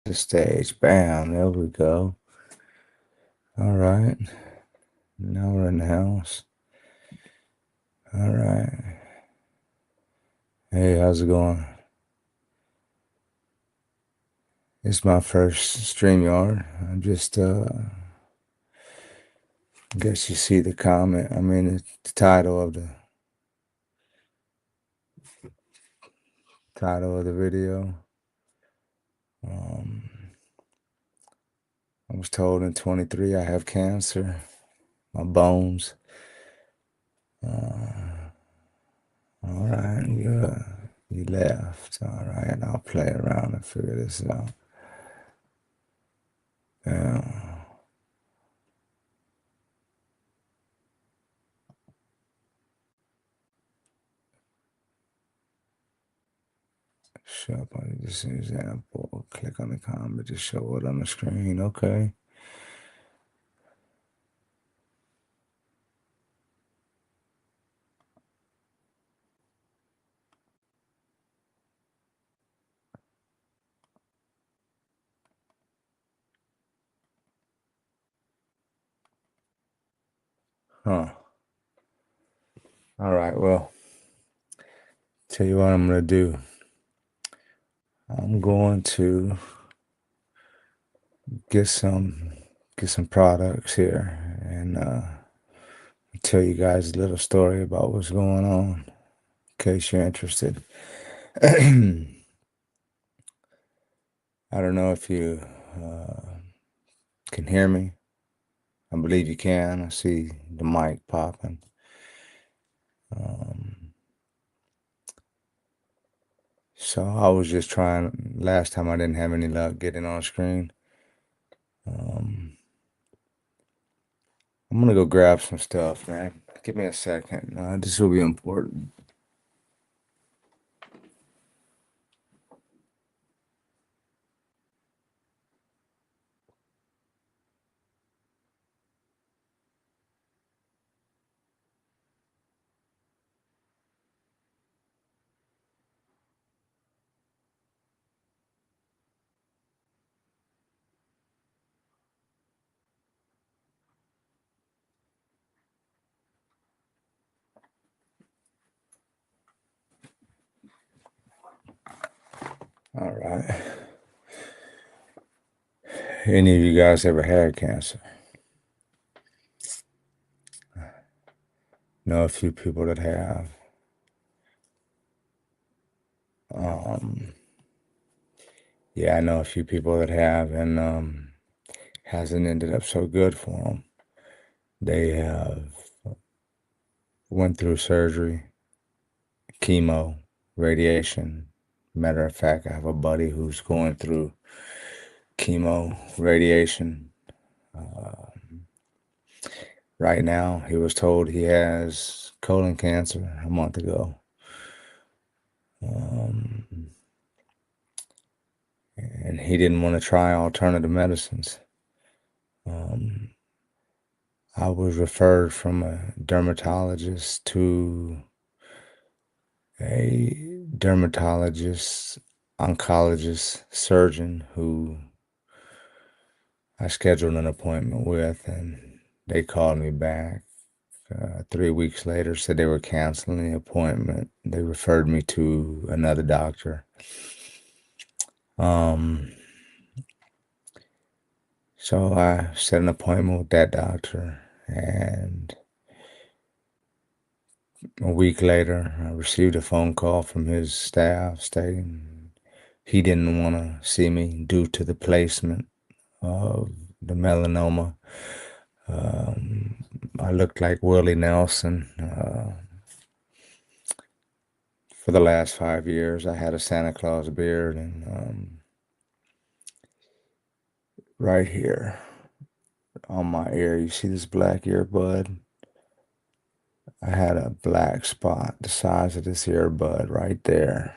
The stage. Bam, there we go. All right. Now we're in the house. All right. Hey, how's it going? It's my first StreamYard. I'm just guess you see the comment. I mean the title of the video. Um I was told in 23 I have cancer. My bones. Uh, all right, you left. All right, I'll play around and figure this out. Yeah. Show up on this example. Click on the comment to show it on the screen. Okay. Huh. All right. Well, tell you what I'm gonna do. I'm going to get some products here and tell you guys a little story about what's going on in case you're interested. I don't know if you can hear me. I believe you can. I see the mic popping. Um, so I was just trying. Last time I didn't have any luck getting on screen. Um, I'm gonna go grab some stuff, man. Give me a second. This will be important. All right. Any of you guys ever had cancer? Know a few people that have. Um, yeah, I know a few people that have, and hasn't ended up so good for them. They have went through surgery, chemo, radiation. Matter of fact, I have a buddy who's going through chemo, radiation. Uh, right now, he was told he has colon cancer a month ago. Um, and he didn't want to try alternative medicines. Um, I was referred from a dermatologist to a dermatologist, oncologist, surgeon who I scheduled an appointment with, and they called me back 3 weeks later, said they were canceling the appointment. They referred me to another doctor. Um, so I set an appointment with that doctor, and a week later, I received a phone call from his staff stating he didn't want to see me due to the placement of the melanoma. I looked like Willie Nelson. For the last 5 years, I had a Santa Claus beard, and right here on my ear, you see this black earbud? I had a black spot the size of this earbud right there.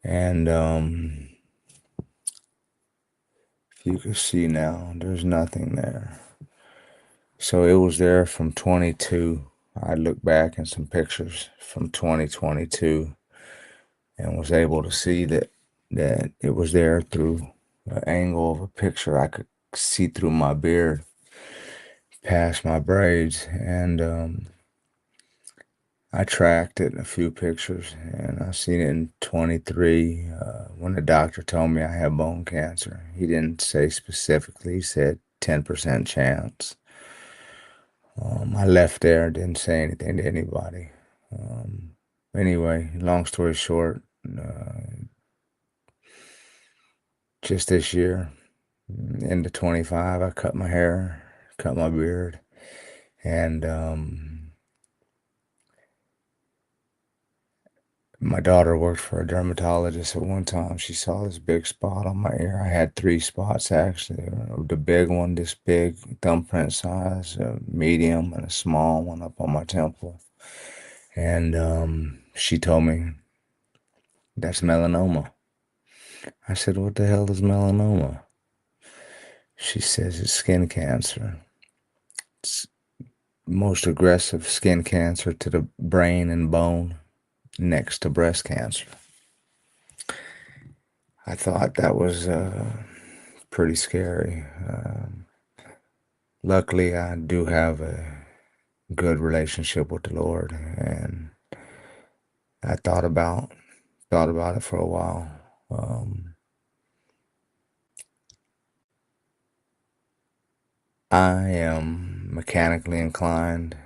And you can see now, there's nothing there. So it was there from 22. I looked back in some pictures from 2022 and was able to see that it was there through angle of a picture, I could see through my beard past my braids. And I tracked it in a few pictures, and I seen it in 23 when the doctor told me I had bone cancer. He didn't say specifically, he said 10% chance. I left there, didn't say anything to anybody. Um, anyway, long story short, just this year, into 25, I cut my hair, cut my beard, and my daughter worked for a dermatologist at one time. She saw this big spot on my ear. I had three spots actually. The big one, this big thumbprint size, a medium, and a small one up on my temple. And she told me that's melanoma. I said, "What the hell is melanoma?" She says it's skin cancer. It's most aggressive skin cancer to the brain and bone next to breast cancer. I thought that was pretty scary. Luckily, I do have a good relationship with the Lord, and I thought about it for a while. I am mechanically inclined.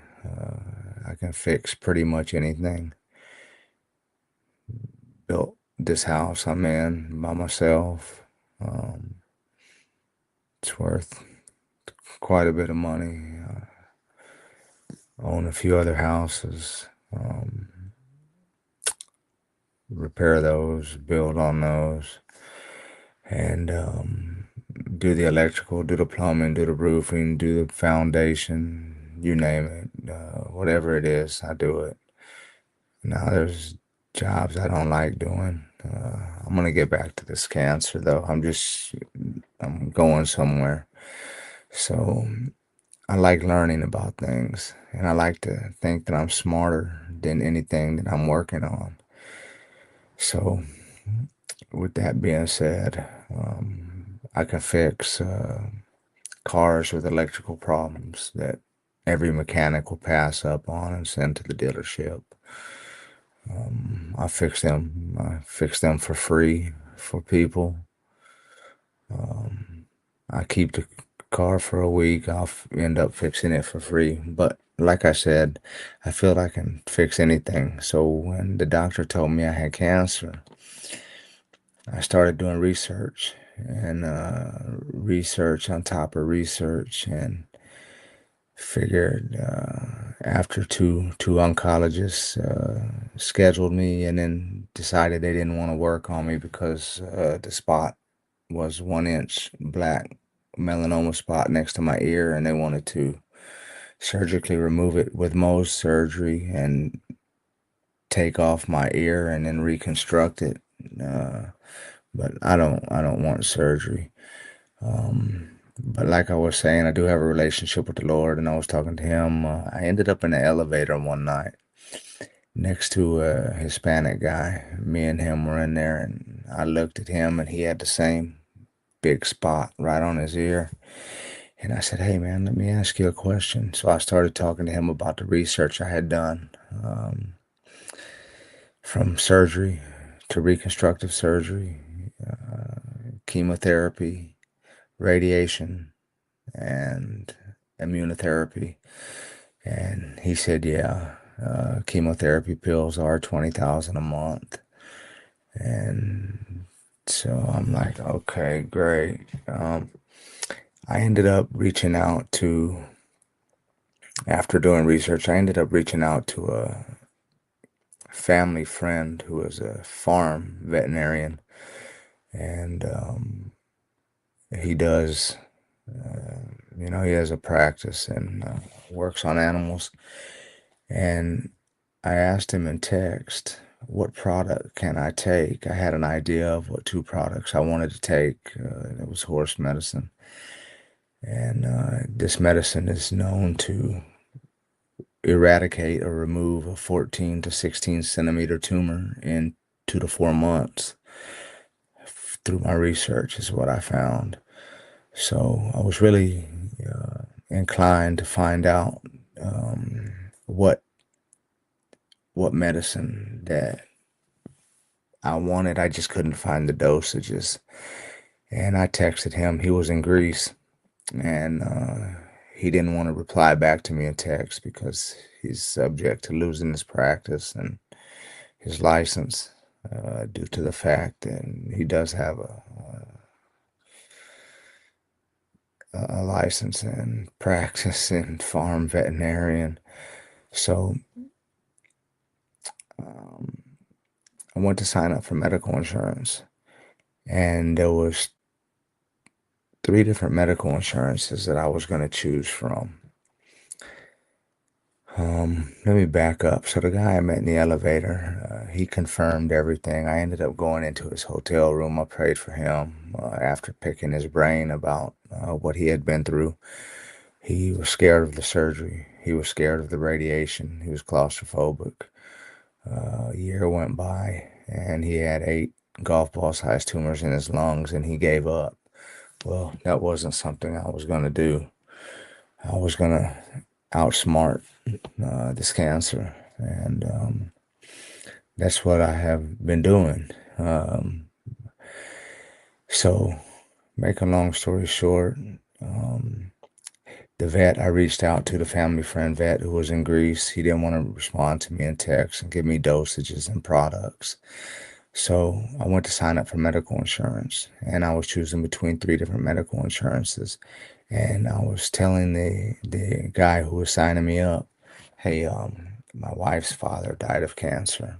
I can fix pretty much anything. Built this house I'm in by myself. Um, it's worth quite a bit of money. Own a few other houses. Repair those, build on those, and do the electrical, do the plumbing, do the roofing, do the foundation, you name it. Whatever it is, I do it. Now there's jobs I don't like doing. I'm gonna get back to this cancer though. I'm going somewhere. So I like learning about things, and I like to think that I'm smarter than anything that I'm working on. So with that being said, I can fix cars with electrical problems that every mechanic will pass up on and send to the dealership. I fix them for free for people. I keep the car for a week. End up fixing it for free. But like I said, I feel I can fix anything. So when the doctor told me I had cancer, I started doing research and research on top of research, and figured after two oncologists scheduled me and then decided they didn't want to work on me because the spot was 1 inch black melanoma spot next to my ear, and they wanted to surgically remove it with Mohs surgery and take off my ear and then reconstruct it. Uh, but I don't want surgery. But like I was saying, I do have a relationship with the Lord, and I was talking to him. I ended up in the elevator one night next to a Hispanic guy. Me and him were in there, and I looked at him, and he had the same big spot right on his ear. And I said, "Hey, man, let me ask you a question." So I started talking to him about the research I had done, from surgery to reconstructive surgery, chemotherapy, radiation, and immunotherapy. And he said, "Yeah, chemotherapy pills are 20,000 a month." And so I'm like, "Okay, great." I ended up reaching out to, after doing research, I ended up reaching out to a family friend who is a farm veterinarian, and he does, he has a practice and works on animals. And I asked him in text, what product can I take? I had an idea of what two products I wanted to take. It was horse medicine. And this medicine is known to eradicate or remove a 14 to 16 centimeter tumor in 2 to 4 months through my research is what I found. So I was really inclined to find out um, what what medicine that I wanted. I just couldn't find the dosages. And I texted him. He was in Greece, and he didn't want to reply back to me in text because he's subject to losing his practice and his license due to the fact that he does have a license and practice in farm veterinarian. So um, I went to sign up for medical insurance, and there was three different medical insurances that I was going to choose from. Let me back up. So the guy I met in the elevator, he confirmed everything. I ended up going into his hotel room. I prayed for him after picking his brain about what he had been through. He was scared of the surgery. He was scared of the radiation. He was claustrophobic. A year went by, and he had 8 golf ball-sized tumors in his lungs, and he gave up. Well, that wasn't something I was going to do. I was going to outsmart this cancer, and that's what I have been doing. So, make a long story short, the vet I reached out to, the family friend vet who was in Greece, he didn't want to respond to me in text and give me dosages and products. So I went to sign up for medical insurance, and I was choosing between three different medical insurances. And I was telling the guy who was signing me up, hey, my wife's father died of cancer.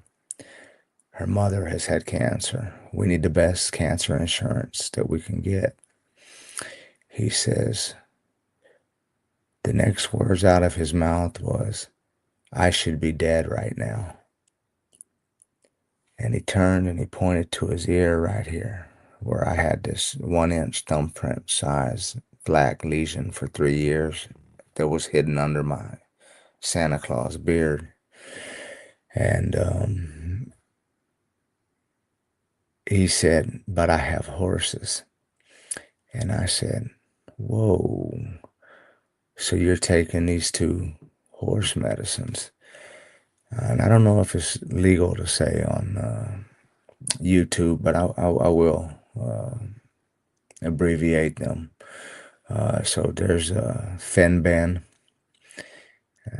Her mother has had cancer. We need the best cancer insurance that we can get. He says, the next words out of his mouth was, I should be dead right now. And he turned and he pointed to his ear right here, where I had this 1 inch thumbprint size black lesion for 3 years that was hidden under my Santa Claus beard. And he said, but I have horses. And I said, whoa, so you're taking these two horse medicines? And I don't know if it's legal to say on YouTube, but I will abbreviate them. So there's Fenben.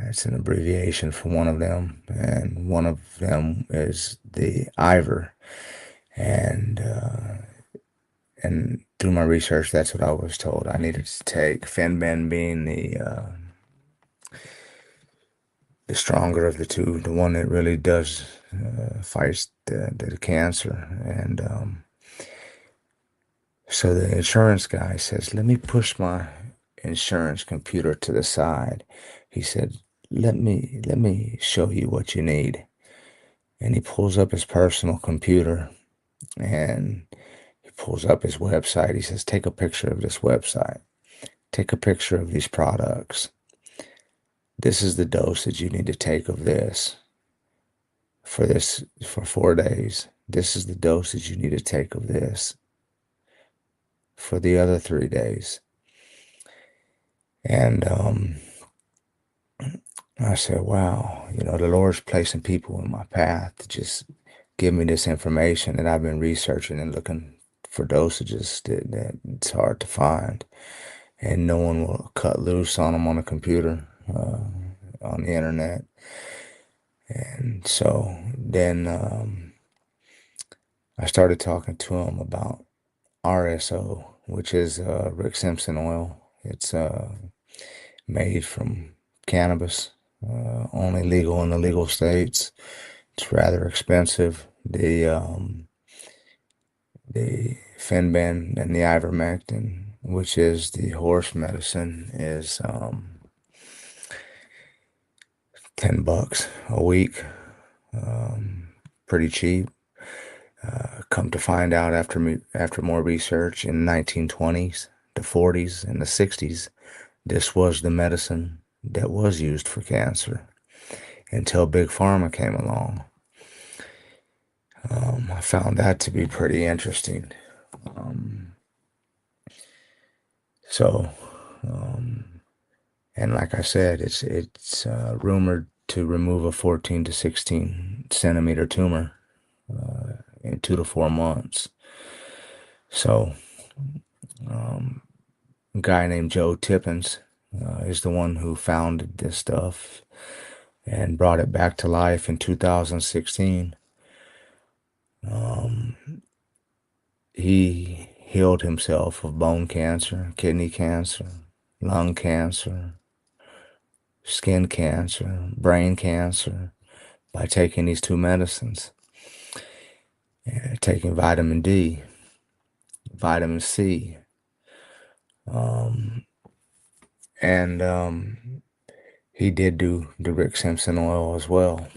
It's an abbreviation for one of them, and one of them is the Ivor. And through my research, that's what I was told I needed to take. Fenben being the stronger of the two, the one that really does fights the cancer. And so the insurance guy says, let me push my insurance computer to the side. He said, let me show you what you need. And he pulls up his personal computer and he pulls up his website. He says, take a picture of this website. Take a picture of these products. This is the dosage you need to take of this for 4 days. This is the dosage you need to take of this for the other 3 days. And I said, wow, the Lord's placing people in my path to just give me this information that I've been researching and looking for dosages that it's hard to find. And no one will cut loose on them on a computer, on the internet. And so then I started talking to him about RSO, which is Rick Simpson oil. It's made from cannabis, only legal in the legal states. It's rather expensive. The Fenben and the ivermectin, which is the horse medicine, is $10 a week. Pretty cheap. Come to find out after more research, in the 1920s, the 40s, and the 60s, this was the medicine that was used for cancer until Big Pharma came along. I found that to be pretty interesting. So, um, and like I said, it's rumored to remove a 14 to 16 centimeter tumor in 2 to 4 months. So, um, a guy named Joe Tippins is the one who founded this stuff and brought it back to life in 2016. Um, he healed himself of bone cancer, kidney cancer, lung cancer, skin cancer, brain cancer by taking these two medicines, taking vitamin D, vitamin C, um, and he did do the Rick Simpson oil as well.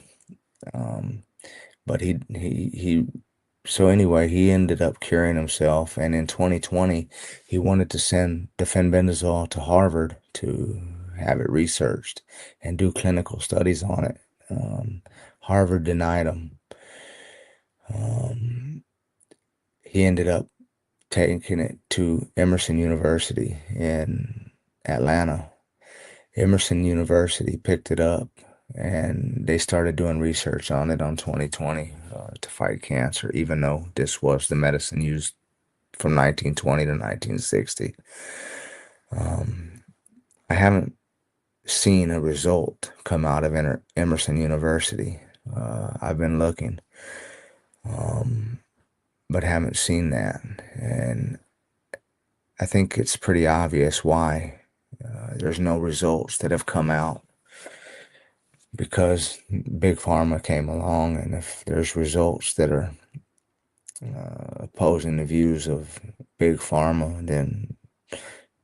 Um, but he so anyway, he ended up curing himself, and in 2020, he wanted to send difenbendazole to Harvard to have it researched and do clinical studies on it. Harvard denied him. Um, he ended up taking it to Emerson University in Atlanta. Emerson University picked it up and they started doing research on it on 2020 to fight cancer, even though this was the medicine used from 1920 to 1960. I haven't seen a result come out of Emerson University. I've been looking, um, but haven't seen that. And I think it's pretty obvious why there's no results that have come out because Big Pharma came along, and if there's results that are opposing the views of Big Pharma, then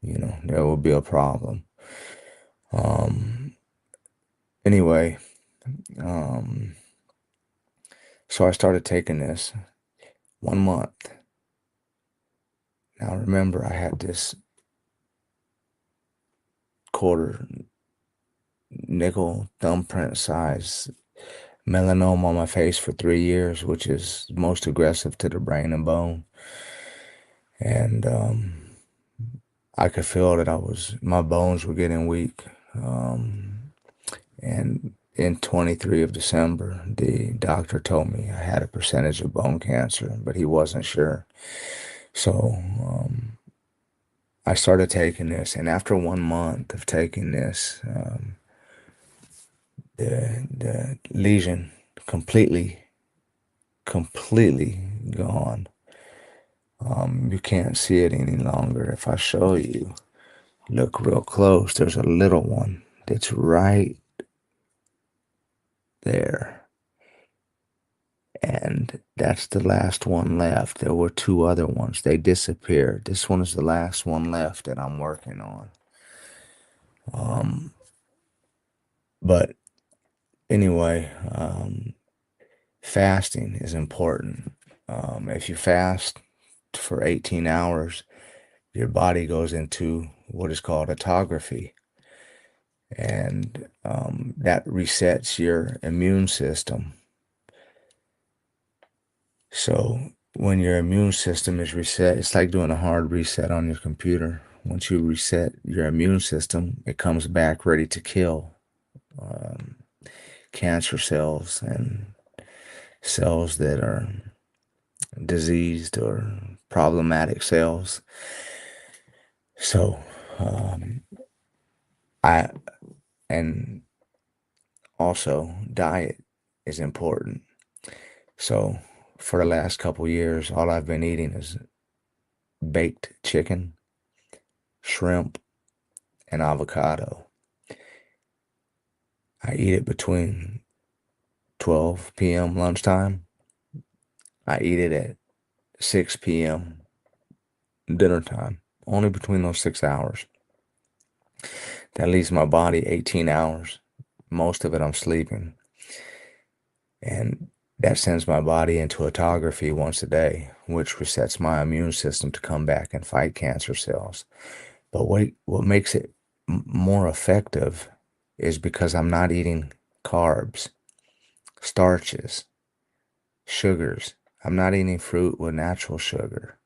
there will be a problem. Um, anyway, um, so I started taking this 1 month. Now remember, I had this quarter nickel thumbprint size melanoma on my face for 3 years, which is most aggressive to the brain and bone. And I could feel that my bones were getting weak. And in 23 of December, the doctor told me I had a percentage of bone cancer, but he wasn't sure. So I started taking this, and after 1 month of taking this, the lesion completely, completely gone. You can't see it any longer. If I show you, look real close, there's a little one that's right there. And that's the last one left. There were two other ones. They disappeared. This one is the last one left that I'm working on. But anyway, fasting is important. If you fast for 18 hours, your body goes into what is called autophagy, and that resets your immune system. So when your immune system is reset, it's like doing a hard reset on your computer. Once you reset your immune system, it comes back ready to kill um, cancer cells and cells that are diseased or problematic cells. So, I and also diet is important. So, for the last couple years, all I've been eating is baked chicken, shrimp, and avocado. I eat it between 12 p.m. lunchtime. I eat it at 6 p.m. dinner time, only between those 6 hours. That leaves my body 18 hours. Most of it I'm sleeping. And that sends my body into autophagy once a day, which resets my immune system to come back and fight cancer cells. But what makes it more effective is because I'm not eating carbs, starches, sugars. I'm not eating fruit with natural sugar.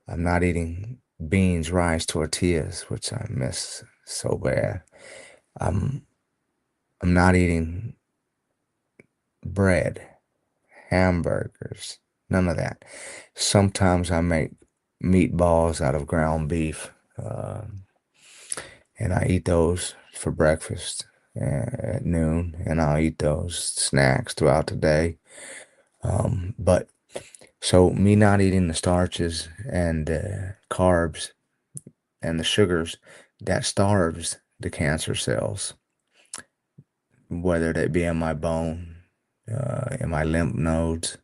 I'm not eating beans, rice, tortillas, which I miss so bad. I'm I'm not eating bread, hamburgers, none of that. Sometimes I make meatballs out of ground beef, uh, and I eat those for breakfast at noon, and I'll eat those snacks throughout the day. But so me not eating the starches and carbs and the sugars, that starves the cancer cells, whether they be in my bone, in my lymph nodes,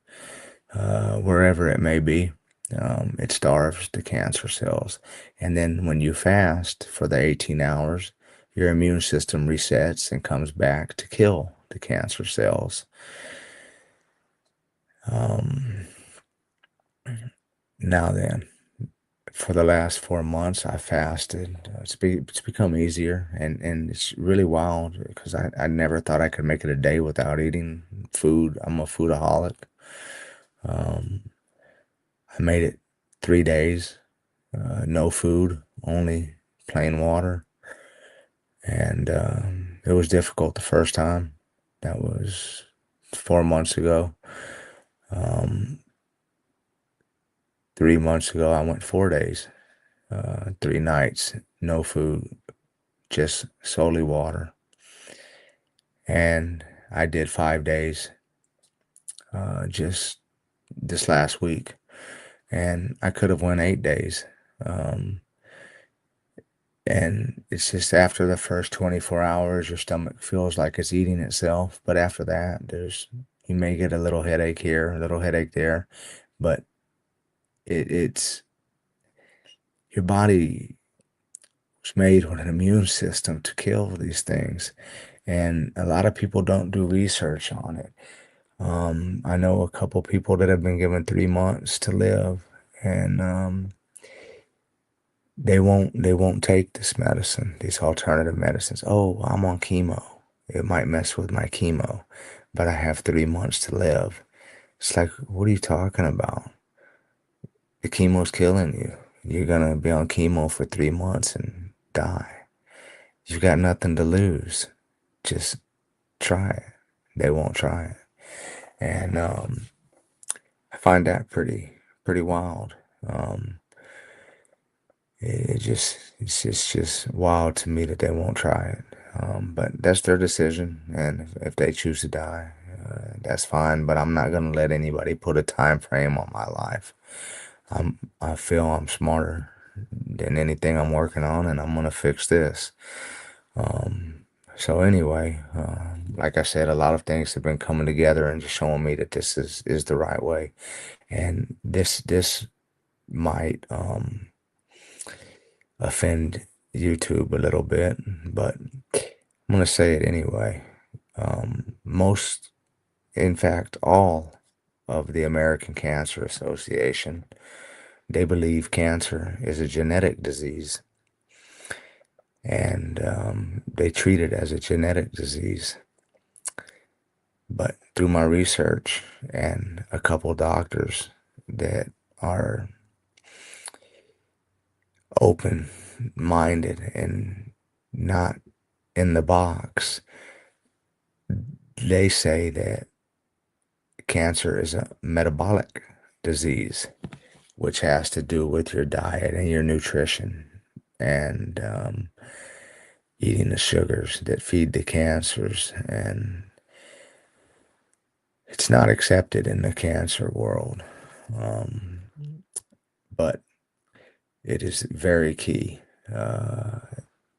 wherever it may be. It starves the cancer cells. And then when you fast for the 18 hours, your immune system resets and comes back to kill the cancer cells. Um, Now then, for the last 4 months, I fasted. It's become easier, and it's really wild because I never thought I could make it a day without eating food. I'm a foodaholic. Um, I made it 3 days, no food, only plain water, and it was difficult the first time. That was 4 months ago. Um, 3 months ago, I went 4 days, 3 nights, no food, just solely water. And I did 5 days just this last week, and I could have went 8 days. Um, and it's just after the first 24 hours, your stomach feels like it's eating itself. But after that, you may get a little headache here, a little headache there, but it's your body was made with an immune system to kill these things. And a lot of people don't do research on it. I know a couple people that have been given 3 months to live, and they won't take this medicine, these alternative medicines. Oh, I'm on chemo. It might mess with my chemo, but I have 3 months to live. It's like, what are you talking about? The chemo's killing you. You're gonna be on chemo for 3 months and die. You've got nothing to lose. Just try it. They won't try it. And I find that pretty wild. Um, it's just wild to me that they won't try it. But that's their decision, and if they choose to die, that's fine. But I'm not gonna let anybody put a time frame on my life. I feel I'm smarter than anything I'm working on, and I'm gonna fix this. Um, so anyway, like I said, a lot of things have been coming together and just showing me that this is the right way. And this might offend YouTube a little bit, but I'm gonna say it anyway. Most, in fact, all of the American Cancer Association, they believe cancer is a genetic disease, and they treat it as a genetic disease. But through my research and a couple doctors that are open-minded and not in the box, they say that cancer is a metabolic disease, which has to do with your diet and your nutrition and eating the sugars that feed the cancers. And it's not accepted in the cancer world, um, but it is very key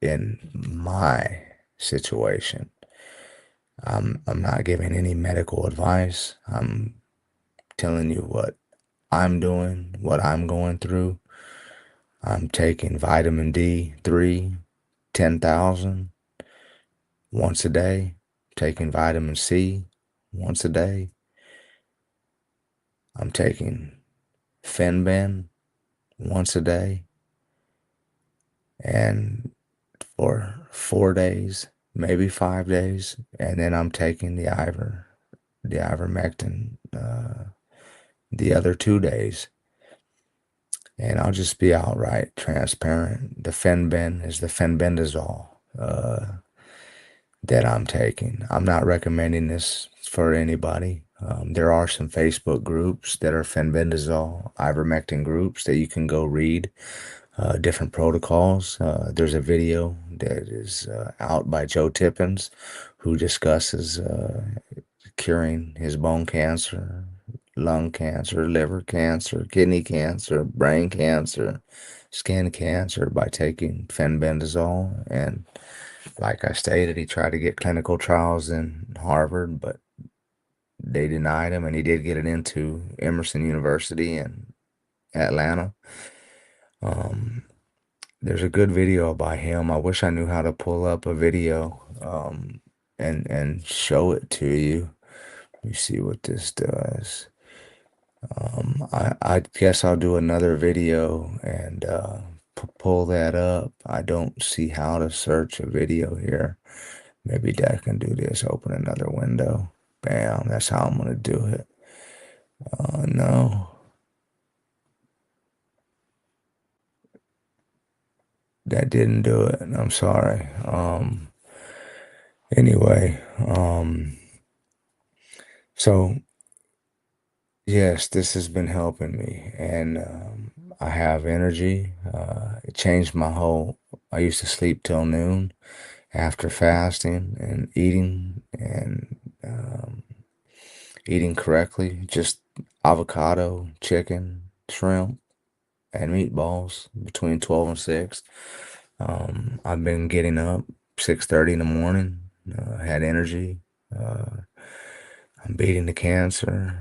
in my situation. I'm not giving any medical advice. I'm telling you what I'm doing, what I'm going through. I'm taking vitamin D3, 10,000 once a day, taking vitamin C once a day. I'm taking Fenbin once a day, and for 4 days, maybe 5 days, and then I'm taking the ivermectin the other 2 days. And I'll just be outright transparent. The Fenben is the fenbendazole that I'm taking. I'm not recommending this for anybody. There are some Facebook groups that are fenbendazole, ivermectin groups that you can go read different protocols. There's a video that is out by Joe Tippins who discusses curing his bone cancer, lung cancer, liver cancer, kidney cancer, brain cancer, skin cancer by taking fenbendazole. And like I stated, he tried to get clinical trials in Harvard, but they denied him, and he did get it into Emerson University in Atlanta. Um, there's a good video by him. I wish I knew how to pull up a video and show it to you. Let me see what this does. I guess I'll do another video and pull that up. I don't see how to search a video here. Maybe Dad can do this. Open another window. Bam. That's how I'm gonna do it. No, that didn't do it. I'm sorry. Anyway, so yes, this has been helping me, and I have energy. It changed my whole. I used to sleep till noon after fasting and eating correctly, just avocado, chicken, shrimp, and meatballs between 12 and 6. I've been getting up 6:30 in the morning, had energy. Uh, I'm beating the cancer,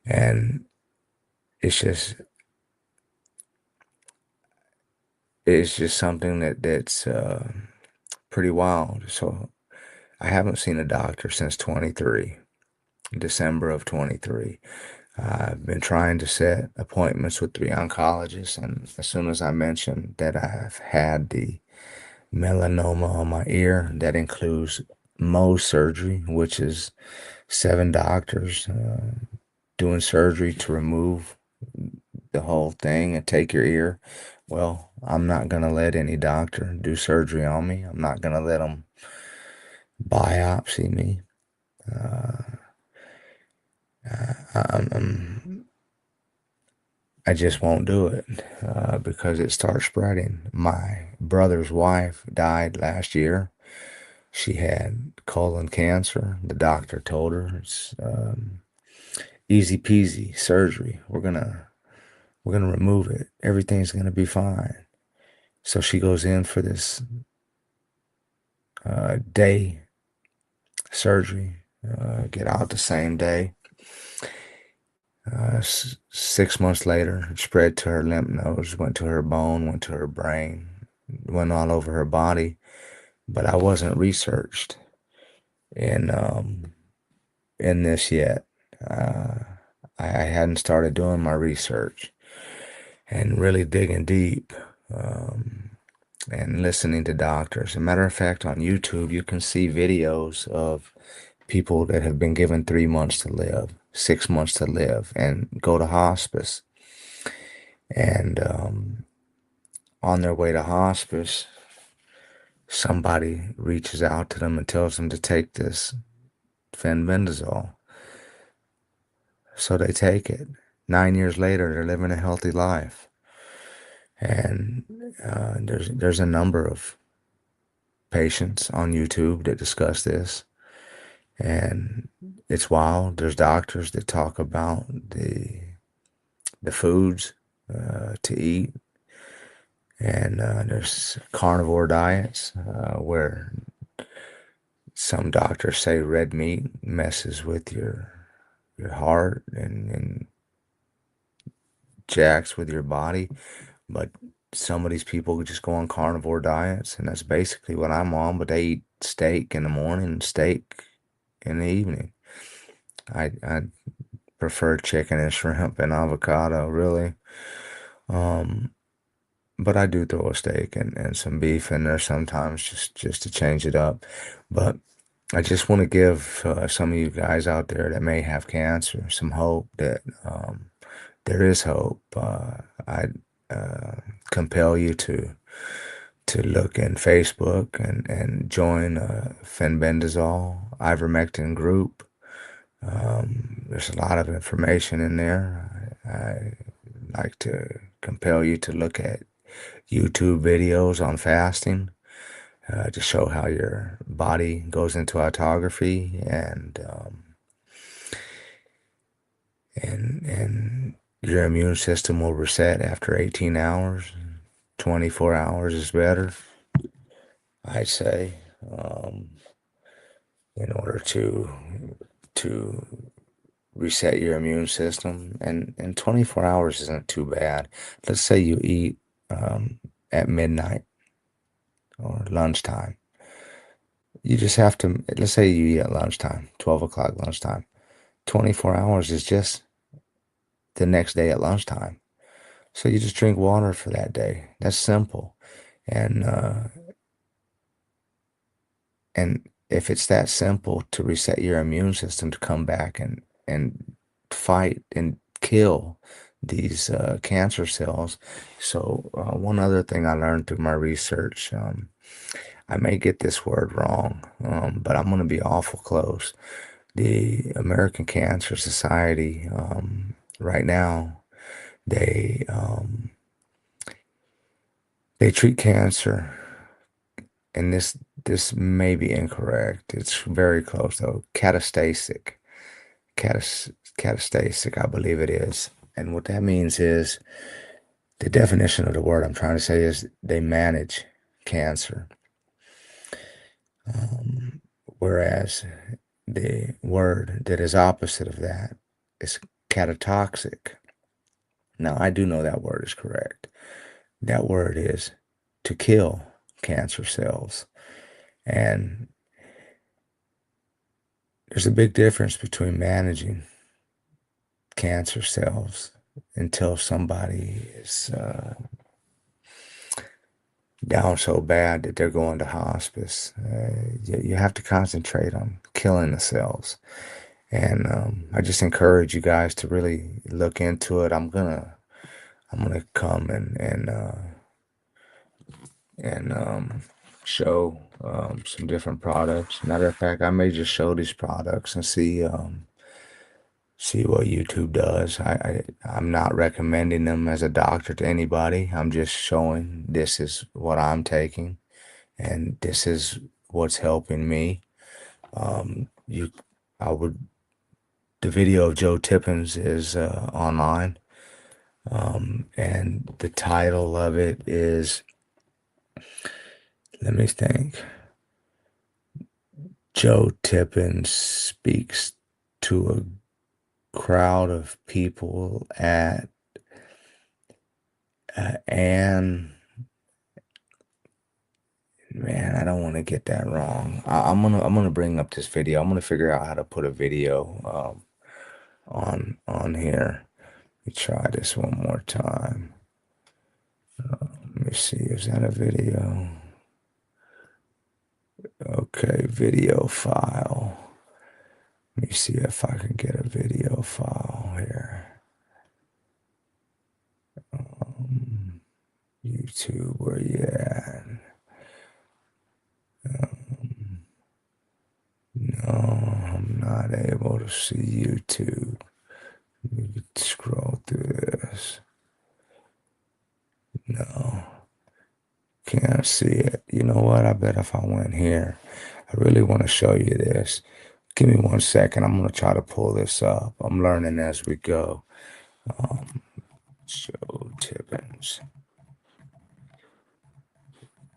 and it's just it's just something that's pretty wild. So I haven't seen a doctor since 23, December of 23. I've been trying to set appointments with 3 oncologists, and as soon as I mentioned that I've had the melanoma on my ear, that includes Mohs surgery, which is 7 doctors doing surgery to remove the whole thing and take your ear. Well, I'm not going to let any doctor do surgery on me. I'm not going to let them biopsy me. Uh, I just won't do it because it starts spreading. My brother's wife died last year. She had colon cancer. The doctor told her it's easy peasy surgery. We're gonna remove it. Everything's gonna be fine. So she goes in for this day surgery. Get out the same day. 6 months later, it spread to her lymph nodes, went to her bone, went to her brain, went all over her body. But I wasn't researched in in this yet. Uh, I hadn't started doing my research and really digging deep and listening to doctors. As a matter of fact, on YouTube, you can see videos of people that have been given 3 months to live, 6 months to live, and go to hospice. And on their way to hospice, somebody reaches out to them and tells them to take this fenbendazole. So they take it. 9 years later, they're living a healthy life. And there's a number of patients on YouTube that discuss this, and it's wild. There's doctors that talk about the foods to eat, and there's carnivore diets where some doctors say red meat messes with your heart and jacks with your body, but some of these people just go on carnivore diets, and that's basically what I'm on, but they eat steak in the morning and steak in the evening. I prefer chicken and shrimp and avocado, really. Um, but I do throw a steak and some beef in there sometimes just to change it up. But I just want to give some of you guys out there that may have cancer some hope that there is hope. I uh, compel you to look in Facebook and join fenbendazole ivermectin group. There's a lot of information in there. I like to compel you to look at YouTube videos on fasting to show how your body goes into autophagy and your immune system will reset after 18 hours. 24 hours is better, I'd say, um, in order to reset your immune system. And 24 hours isn't too bad. Let's say you eat at midnight or lunchtime. You just have to, let's say you eat at lunchtime, 12 o'clock lunchtime. 24 hours is just the next day at lunchtime. So you just drink water for that day. That's simple. And and if it's that simple to reset your immune system to come back and fight and kill these cancer cells. So one other thing I learned through my research, I may get this word wrong, but I'm going to be awful close. The American Cancer Society, right now, they they treat cancer, and this may be incorrect. It's very close though. Catastatic, I believe it is. And what that means is the definition of the word I'm trying to say is they manage cancer. Um, Whereas the word that is opposite of that is catatoxic. Now, I do know that word is correct. That word is to kill cancer cells. And there's a big difference between managing cancer cells until somebody is down so bad that they're going to hospice. You have to concentrate on killing the cells. And I just encourage you guys to really look into it. I'm gonna come and show some different products. Matter of fact, I may just show these products and see what YouTube does. I'm not recommending them as a doctor to anybody. I'm just showing this is what I'm taking and this is what's helping me. You, I would, the video of Joe Tippins is online, and the title of it is, let me think, Joe Tippins speaks to a crowd of people at Ann. Man, I don't want to get that wrong. I'm gonna bring up this video. I'm gonna figure out how to put a video on here. Let me try this one more time. Let me see, is that a video? Okay, video file. Let me see if I can get a video file here. YouTube, where you at? No, I'm not able to see YouTube. Let me scroll through this. No, can't see it. You know what? I bet if I went here, I really want to show you this. Give me 1 second. I'm going to try to pull this up. I'm learning as we go. Joe Tippins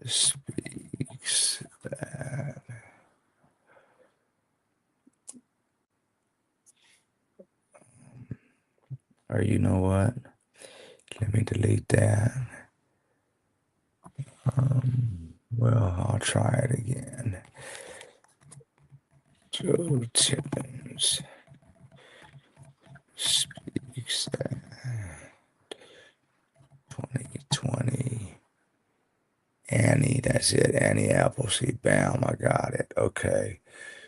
speaks that. Or you know what? Let me delete that. Well, I'll try it again. Joe Tippins speaks that 2020. Annie, that's it. Annie Appleseed. Bam, I got it. Okay.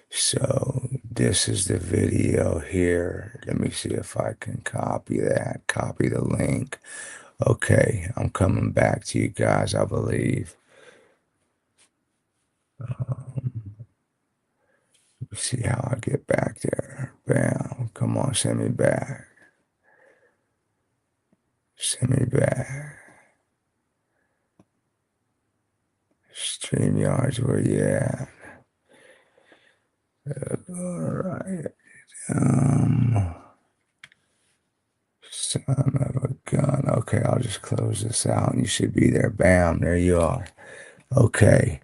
So this is the video here. Let me see if I can copy that, copy the link. Okay, I'm coming back to you guys, I believe. Let's see how I get back there. Bam. Come on, send me back. Send me back. StreamYards, where you at? All right. Um, Son of a gun. Okay, I'll just close this out and you should be there. Bam, there you are. Okay.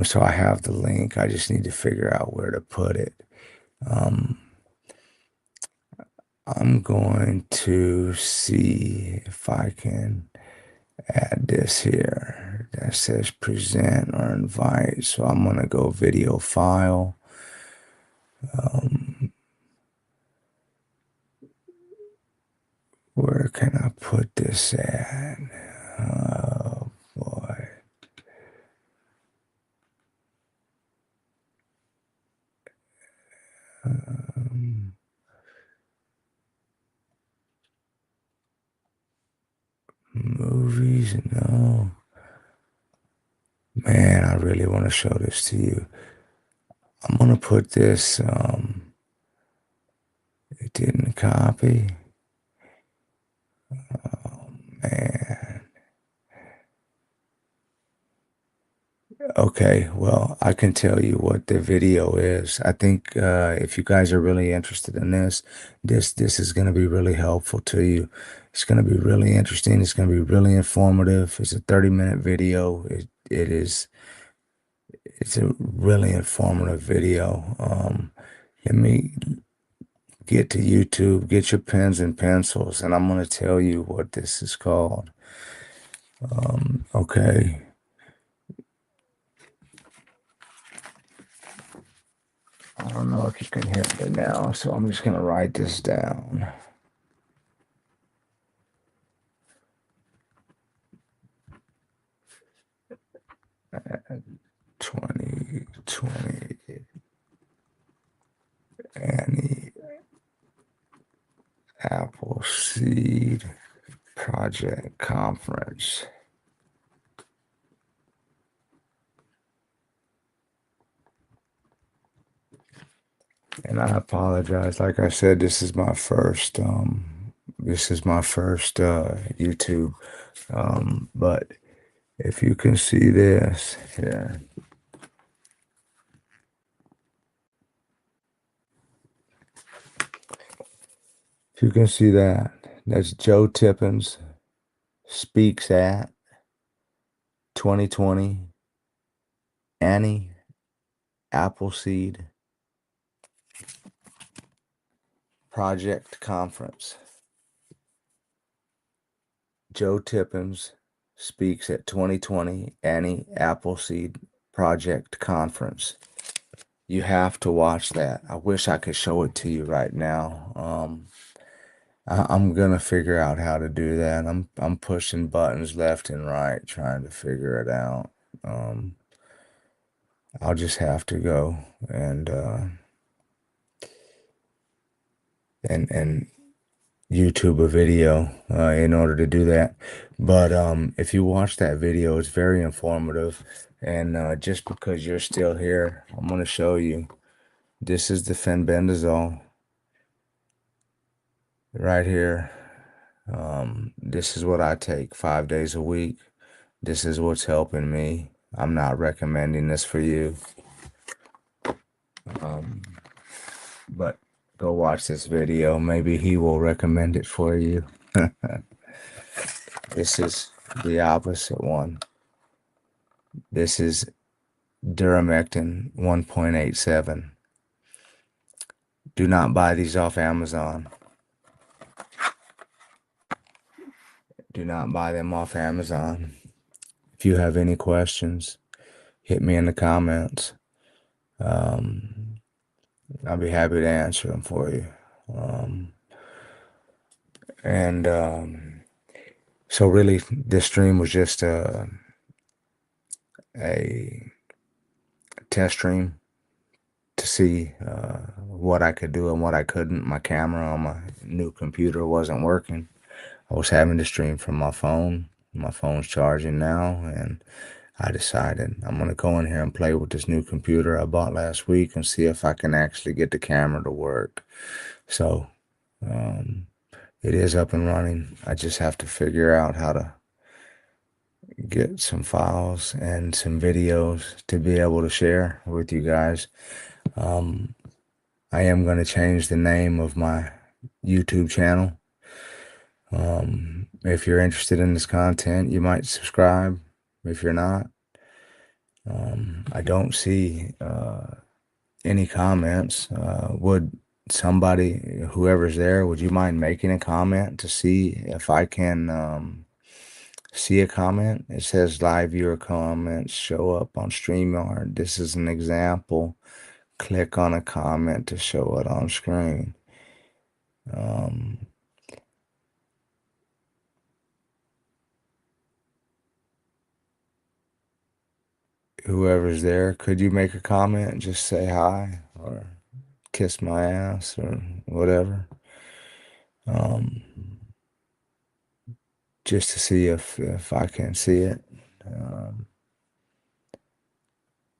So I have the link. I just need to figure out where to put it. Um, I'm going to see if I can add this here that says present or invite. So I'm going to go video file. Um, where can I put this at? Oh boy. Um, Movies, no. Man, I really want to show this to you. I'm gonna put this, it didn't copy. Oh man. Okay, well, I can tell you what the video is. I think if you guys are really interested in this is gonna be really helpful to you. It's gonna be really interesting. It's gonna be really informative. It's a 30-minute video. It's a really informative video. Let me get to YouTube, get your pens and pencils, and I'm going to tell you what this is called. Okay. I don't know if you can hear me now, so I'm just going to write this down. Uh, 2020 Annie Appleseed Project Conference. And I apologize. Like I said, this is my first YouTube. But if you can see this here, if you can see that, that's Joe Tippins speaks at 2020 Annie Appleseed Project Conference. Joe Tippins speaks at 2020 Annie Appleseed Project Conference. You have to watch that. I wish I could show it to you right now. I'm gonna figure out how to do that. I'm pushing buttons left and right, trying to figure it out. Um, I'll just have to go and YouTube a video in order to do that. But if you watch that video, it's very informative. And just because you're still here, I'm gonna show you. This is the fenbendazole right here. This is what I take 5 days a week. This is what's helping me. I'm not recommending this for you. Um, but go watch this video. Maybe he will recommend it for you. This is the opposite one. This is Duramectin 1.87. Do not buy these off Amazon. Do not buy them off Amazon. If you have any questions, hit me in the comments. I'll be happy to answer them for you. And so really, this stream was just a test stream to see what I could do and what I couldn't. My camera on my new computer wasn't working. I was having to stream from my phone. My phone's charging now, and I decided I'm gonna go in here and play with this new computer I bought last week and see if I can actually get the camera to work. So um, it is up and running. I just have to figure out how to get some files and some videos to be able to share with you guys. Um, I am going to change the name of my YouTube channel. If you're interested in this content, you might subscribe. If you're not, I don't see any comments. Would somebody, whoever's there, would you mind making a comment to see if I can see a comment? It says live viewer comments show up on StreamYard. This is an example. Click on a comment to show it on screen. Um, Whoever's there, could you make a comment and just say hi or kiss my ass or whatever? Um, just to see if I can see it. Um,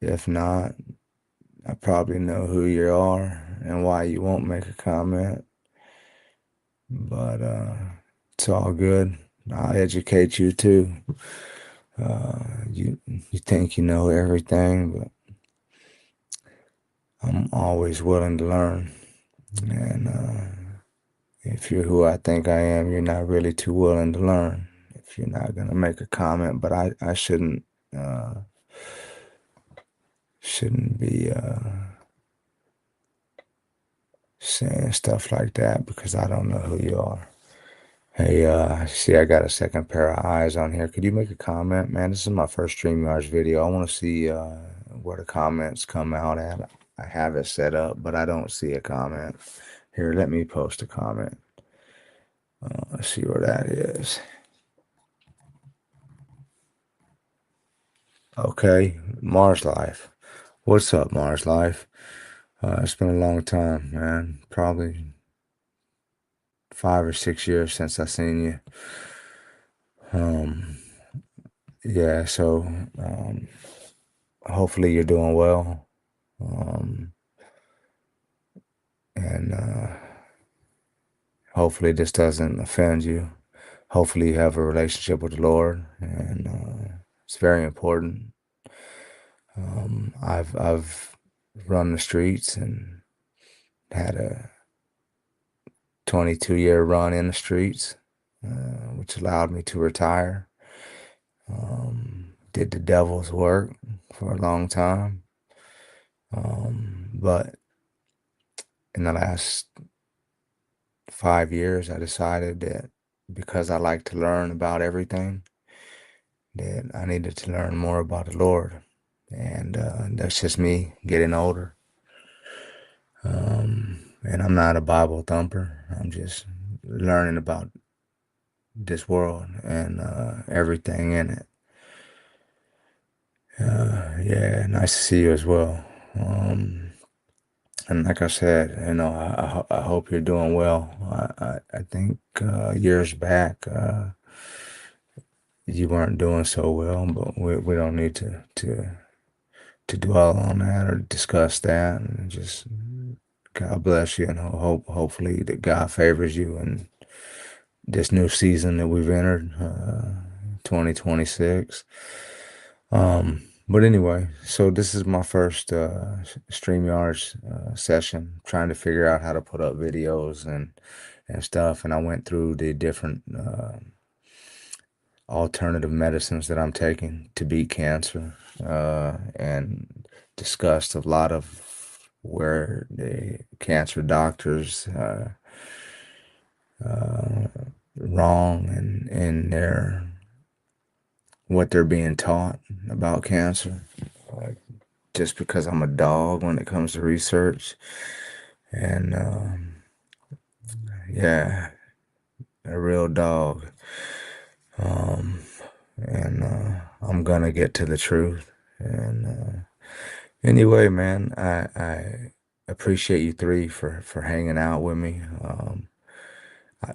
if not, I probably know who you are and why you won't make a comment. But it's all good. I'll educate you too. You think you know everything, but I'm always willing to learn. And if you're who I think I am, you're not really too willing to learn. If you're not gonna make a comment, but I uh, shouldn't be saying stuff like that because I don't know who you are. Hey, see, I got a second pair of eyes on here. Could you make a comment, man? This is my first StreamYards video. I want to see where the comments come out at. I have it set up, but I don't see a comment. Here, let me post a comment. Let's see where that is. Okay, Mars Life. What's up, Mars Life? It's been a long time, man. Probably 5 or 6 years since I seen you. Um, yeah, so hopefully you're doing well. Um, and hopefully this doesn't offend you. Hopefully you have a relationship with the Lord, and it's very important. I've run the streets and had a 22-year run in the streets, which allowed me to retire. Did the devil's work for a long time, but in the last 5 years, I decided that because I like to learn about everything, that I needed to learn more about the Lord. And that's just me getting older. And I'm not a Bible thumper. I'm just learning about this world and everything in it. Yeah, nice to see you as well. And like I said, I hope you're doing well. I think years back, you weren't doing so well, but we don't need to dwell on that or discuss that. And just God bless you, and hopefully that God favors you in this new season that we've entered, 2026. But anyway, so this is my first StreamYards session, trying to figure out how to put up videos and stuff. And I went through the different alternative medicines that I'm taking to beat cancer, and discussed a lot of where the cancer doctors wrong in their what they're being taught about cancer. Like, just because I'm a dog when it comes to research, and yeah, a real dog. Um, and I'm gonna get to the truth, and Anyway, man, I appreciate you three for hanging out with me.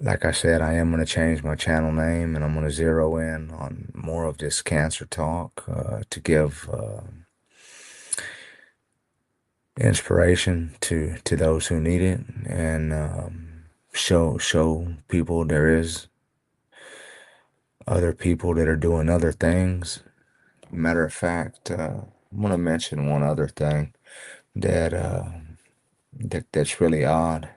Like I said, I am going to change my channel name and I'm going to zero in on more of this cancer talk to give inspiration to those who need it and show people there is other people that are doing other things. Matter of fact, I'm going to mention one other thing that that's really odd.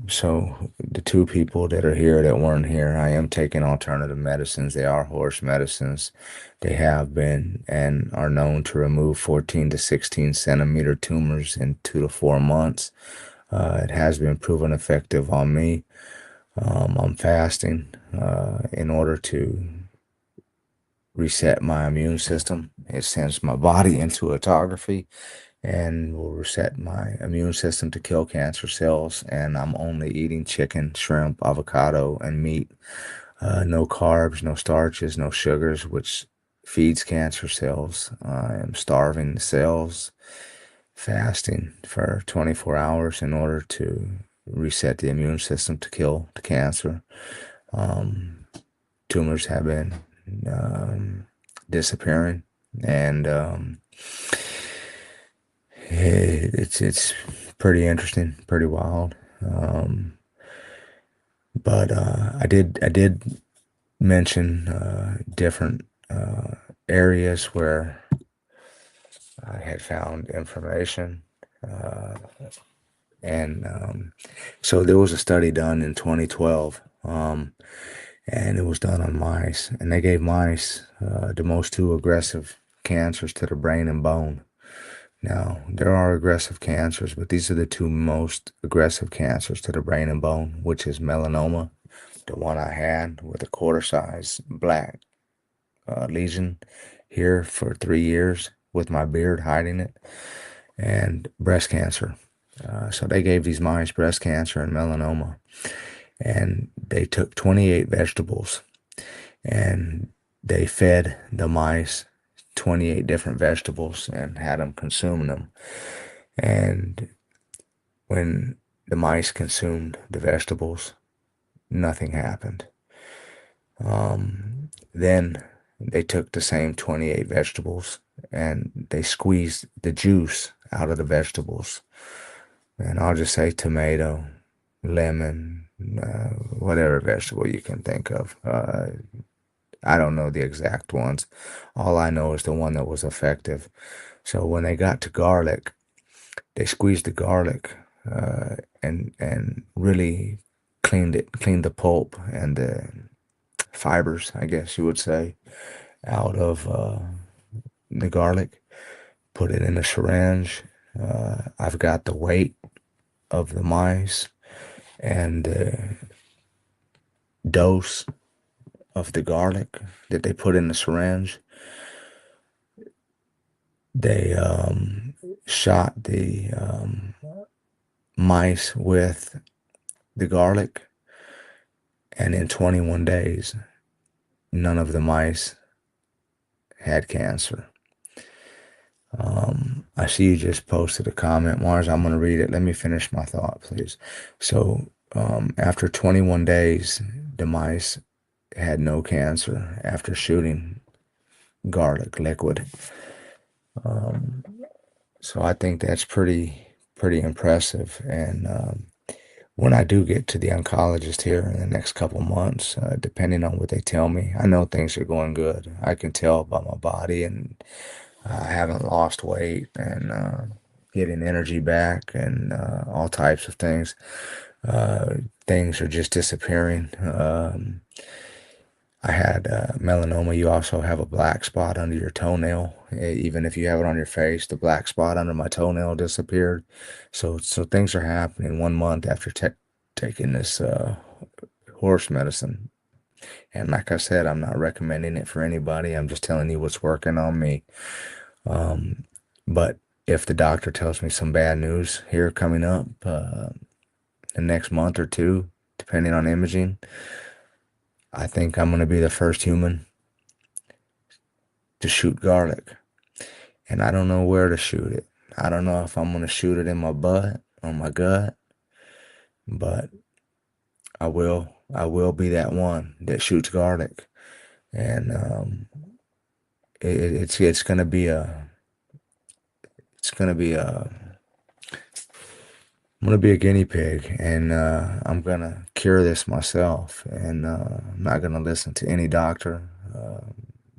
So the two people that are here that weren't here, I am taking alternative medicines. They are horse medicines. They have been and are known to remove 14 to 16 centimeter tumors in 2 to 4 months. It has been proven effective on me. I'm fasting in order to reset my immune system. It sends my body into autophagy and will reset my immune system to kill cancer cells. And I'm only eating chicken, shrimp, avocado, and meat. No carbs, no starches, no sugars, which feeds cancer cells. I am starving the cells, fasting for 24 hours in order to reset the immune system to kill the cancer. Um, Tumors have been disappearing, and it's pretty interesting, pretty wild. But I did mention different areas where I had found information, uh, and so there was a study done in 2012, and it was done on mice, and they gave mice the most two aggressive cancers to the brain and bone. Now, there are aggressive cancers, but these are the two most aggressive cancers to the brain and bone, which is melanoma, the one I had with a quarter size black lesion here for 3 years with my beard hiding it, and breast cancer. So they gave these mice breast cancer and melanoma, and they took 28 vegetables and they fed the mice 28 different vegetables and had them consuming them. And when the mice consumed the vegetables, nothing happened. Then they took the same 28 vegetables and they squeezed the juice out of the vegetables. And I'll just say tomato, lemon, whatever vegetable you can think of. I don't know the exact ones. All I know is the one that was effective. So when they got to garlic, they squeezed the garlic and really cleaned the pulp and the fibers, I guess you would say, out of the garlic. Put it in a syringe. I've got the weight of the mice and the dose of the garlic that they put in the syringe. They shot the mice with the garlic, and in 21 days, none of the mice had cancer. I see you just posted a comment, Mars. I'm going to read it. Let me finish my thought, please. So, after 21 days, the mice had no cancer after shooting garlic liquid. So I think that's pretty impressive. And when I do get to the oncologist here in the next couple months, depending on what they tell me, I know things are going good. I can tell by my body, and I haven't lost weight and getting energy back and all types of things. Uh, Things are just disappearing. I had melanoma. You also have a black spot under your toenail. Even if you have it on your face, the black spot under my toenail disappeared. So things are happening 1 month after taking this horse medicine. And like I said, I'm not recommending it for anybody. I'm just telling you what's working on me. Um, but if the doctor tells me some bad news here coming up the next month or two, depending on imaging, I think I'm going to be the first human to shoot garlic. and I don't know where to shoot it. I don't know if I'm gonna shoot it in my butt, on my gut, but I will be that one that shoots garlic, and it's gonna be a it's gonna be a I'm gonna be a guinea pig, and I'm gonna cure this myself, and I'm not gonna listen to any doctor. Uh,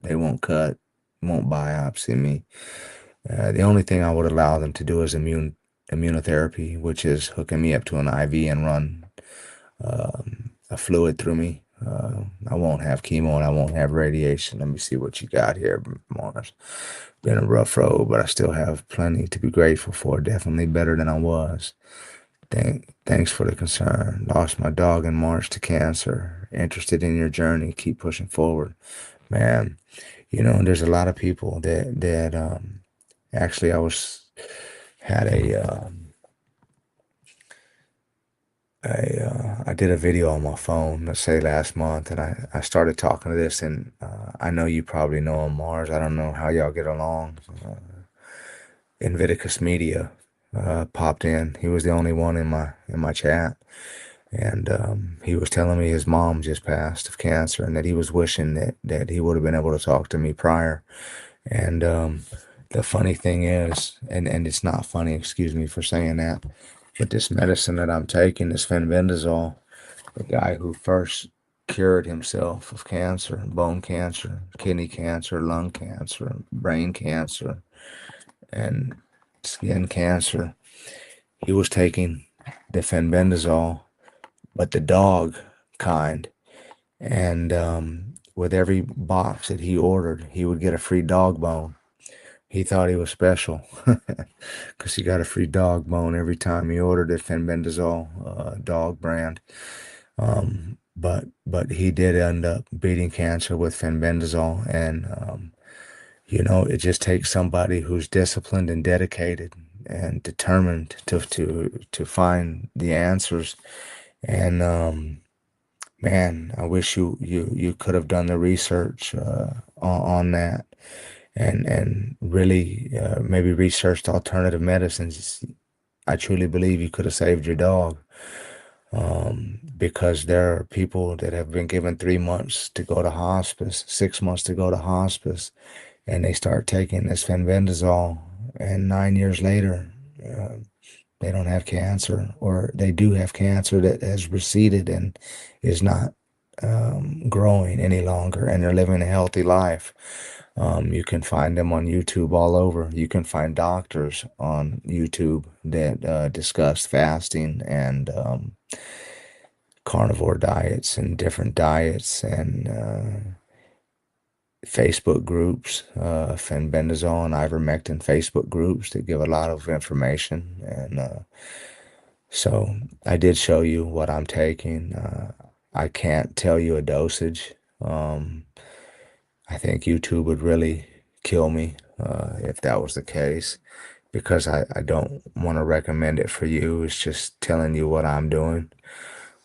they won't cut, won't biopsy me. The only thing I would allow them to do is immunotherapy, which is hooking me up to an IV and run a fluid through me. I won't have chemo and I won't have radiation. Let me see what you got here, Mars. Been a rough road, but I still have plenty to be grateful for. Definitely better than I was. Thanks for the concern. Lost my dog in March to cancer. Interested in your journey. Keep pushing forward, man. There's a lot of people that actually I was had I did a video on my phone, let's say last month, and I started talking to this, and I know you probably know him, Mars. I don't know how y'all get along. Invictus Media popped in. He was the only one in my chat, and he was telling me his mom just passed of cancer, and that he was wishing that he would have been able to talk to me prior. And the funny thing is, and it's not funny, excuse me for saying that, but this medicine that I'm taking, this fenbendazole, the guy who first cured himself of cancer, bone cancer, kidney cancer, lung cancer, brain cancer, and skin cancer, he was taking the fenbendazole, but the dog kind. And with every box that he ordered, he would get a free dog bone. He thought he was special because he got a free dog bone every time he ordered a fenbendazole dog brand. But he did end up beating cancer with fenbendazole, and it just takes somebody who's disciplined and dedicated and determined to find the answers. And man, I wish you could have done the research on that, and really maybe researched alternative medicines. I truly believe you could have saved your dog, because there are people that have been given 3 months to go to hospice, 6 months to go to hospice, and they start taking this fenbendazole, and 9 years later, uh, they don't have cancer, or they do have cancer that has receded and is not growing any longer, and they're living a healthy life. You can find them on YouTube all over. You can find doctors on YouTube that discuss fasting and carnivore diets and different diets, and Facebook groups, fenbendazole and ivermectin Facebook groups that give a lot of information. And so I did show you what I'm taking. I can't tell you a dosage. I think YouTube would really kill me if that was the case, because I don't want to recommend it for you. It's just telling you what I'm doing.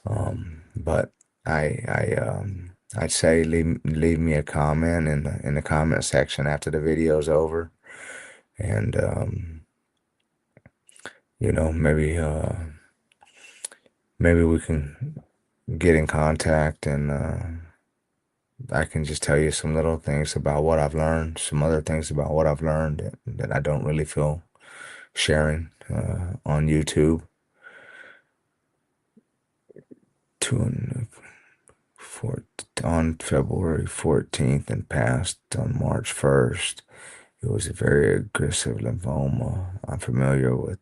But I'd say leave me a comment in the comment section after the video's over, and maybe we can get in contact, and I can just tell you some little things about what I've learned, some other things about what I've learned that I don't really feel sharing on YouTube. To for on February 14th and passed on March 1st. It was a very aggressive lymphoma. I'm familiar with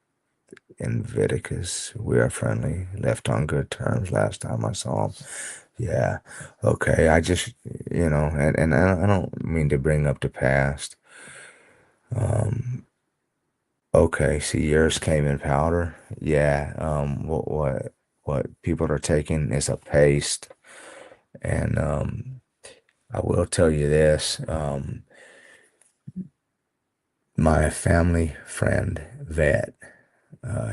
Invictus. We are friendly. Left on good terms last time I saw him. Yeah. Okay. I just, and I don't mean to bring up the past. Okay. See, yours came in powder. Yeah. What people are taking is a paste. And I will tell you this. My family friend vet,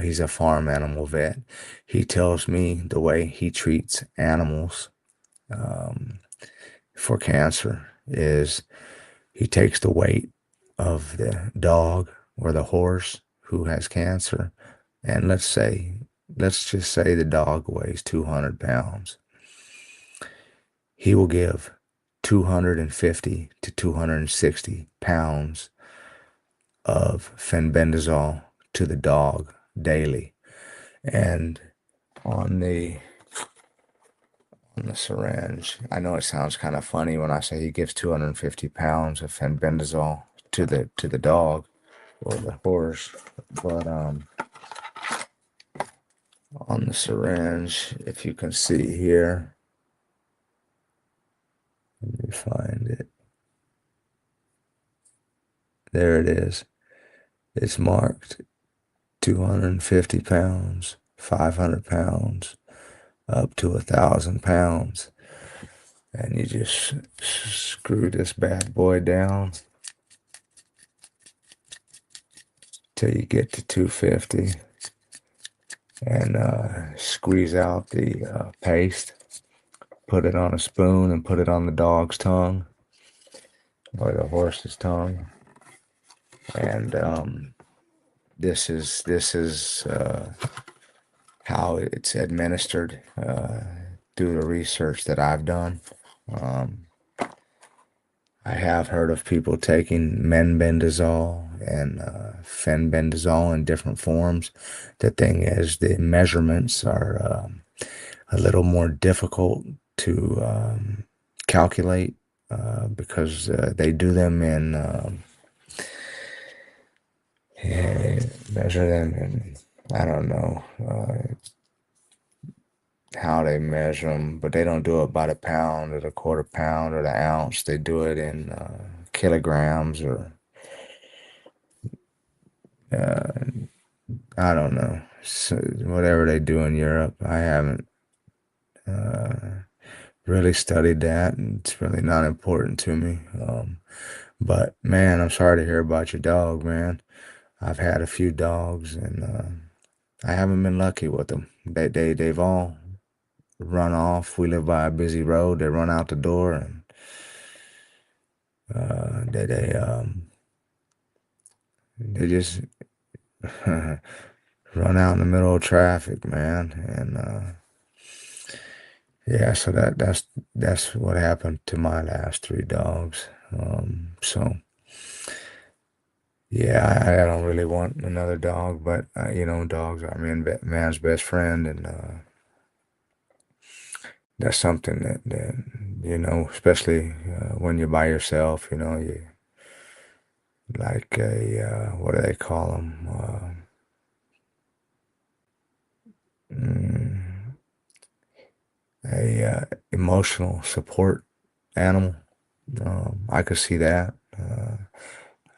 he's a farm animal vet. He tells me the way he treats animals um, for cancer is he takes the weight of the dog or the horse who has cancer, and let's just say the dog weighs 200 pounds, he will give 250 to 260 pounds of fenbendazole to the dog daily. And on the on the syringe, I know it sounds kind of funny when I say he gives 250 pounds of fenbendazole to the dog or the horse, but on the syringe, if you can see here, let me find it. There it is. It's marked 250 pounds, 500 pounds, up to 1,000 pounds. And you just screw this bad boy down till you get to 250 and squeeze out the paste, put it on a spoon and put it on the dog's tongue or the horse's tongue. And this is how it's administered through the research that I've done. Um, I have heard of people taking menbendazole and fenbendazole in different forms. The thing is, the measurements are a little more difficult to calculate because they do them in measure them in, I don't know how they measure them, but they don't do it by the pound or the quarter pound or the ounce. They do it in kilograms or uh, I don't know. So whatever they do in Europe, I haven't really studied that, and it's really not important to me. But man, I'm sorry to hear about your dog, man. I've had a few dogs, and I haven't been lucky with them. They've all run off. We live by a busy road. They run out the door, and they just run out in the middle of traffic, man. And yeah, so that's what happened to my last three dogs. So yeah, I don't really want another dog, but you know, dogs are man's best friend, and that's something that you know, especially when you're by yourself, you know, you like a what do they call them? Mm, a emotional support animal. I could see that.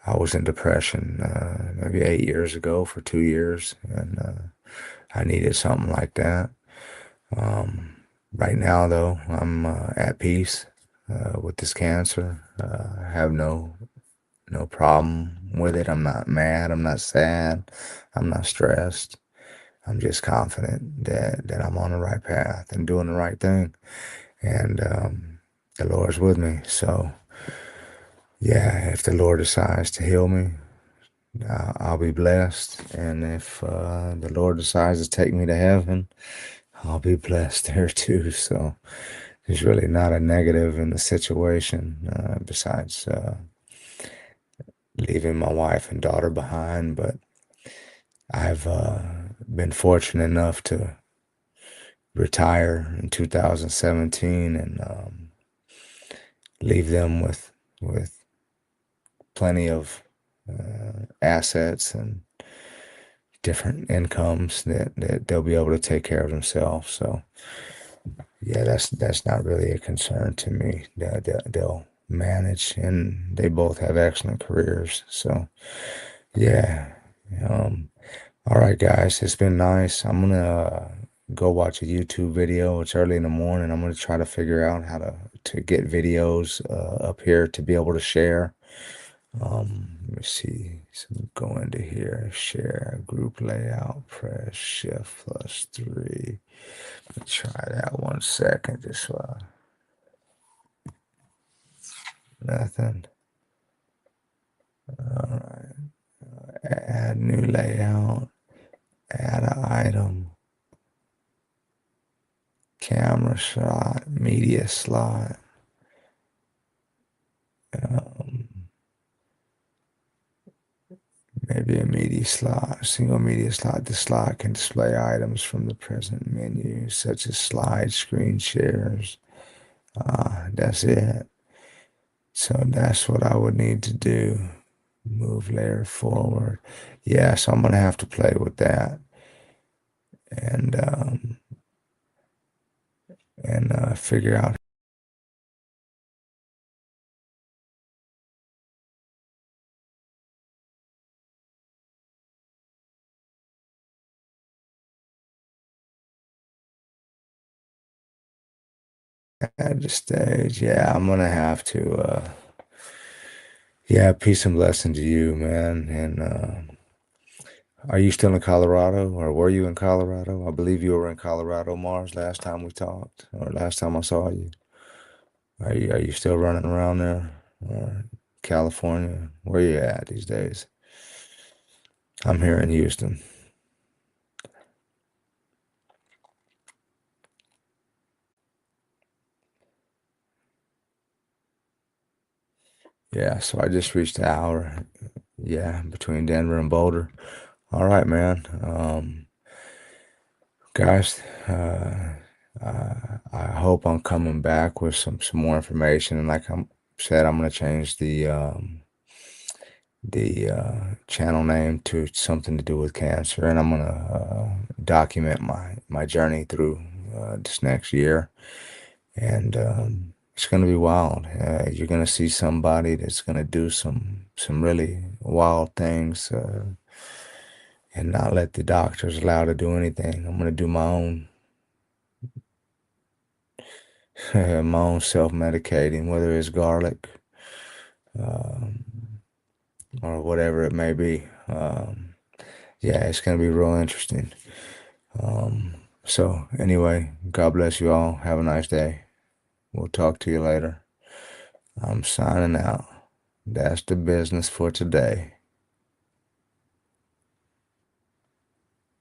I was in depression maybe 8 years ago for 2 years, and I needed something like that. Right now, though, I'm at peace with this cancer. I have no problem with it. I'm not mad. I'm not sad. I'm not stressed. I'm just confident that I'm on the right path and doing the right thing, and the Lord's with me. So, yeah, if the Lord decides to heal me, I'll be blessed. And if the Lord decides to take me to heaven, I'll be blessed there too. So there's really not a negative in the situation besides leaving my wife and daughter behind. But I've been fortunate enough to retire in 2017 and leave them with plenty of assets and different incomes that they'll be able to take care of themselves. So yeah, that's not really a concern to me. They'll manage, and they both have excellent careers. So yeah, um, all right, guys, it's been nice. I'm gonna go watch a YouTube video. It's early in the morning. I'm gonna try to figure out how to get videos up here to be able to share. Let me see. So go into here, share group layout, press Shift+3. Let's try that 1 second. Just nothing. All right. Add new layout. Add an item. Camera shot. Media slot. Um, Maybe a media slot. Single media slot. The slot can display items from the present menu, such as slide screen shares. That's it. So that's what I would need to do. Move layer forward. Yeah, so I'm gonna have to play with that and figure out at the stage. Yeah, I'm gonna have to. Yeah, peace and blessing to you, man. And are you still in Colorado, or were you in Colorado? I believe you were in Colorado, Mars, last time we talked, or last time I saw you. Are you still running around there, or California? Where you at these days? I'm here in Houston. Yeah, so I just reached the hour. Yeah, between Denver and Boulder. All right, man. Guys, I hope I'm coming back with some more information. And like I said, I'm gonna change the channel name to something to do with cancer, and I'm gonna document my journey through this next year. And it's gonna be wild. You're gonna see somebody that's gonna do some really wild things. And not let the doctors allow to do anything. I'm gonna do my own my own self-medicating, whether it's garlic um, or whatever it may be. Yeah, it's gonna be real interesting. Um, so anyway, God bless you all. Have a nice day. We'll talk to you later. I'm signing out. That's the business for today.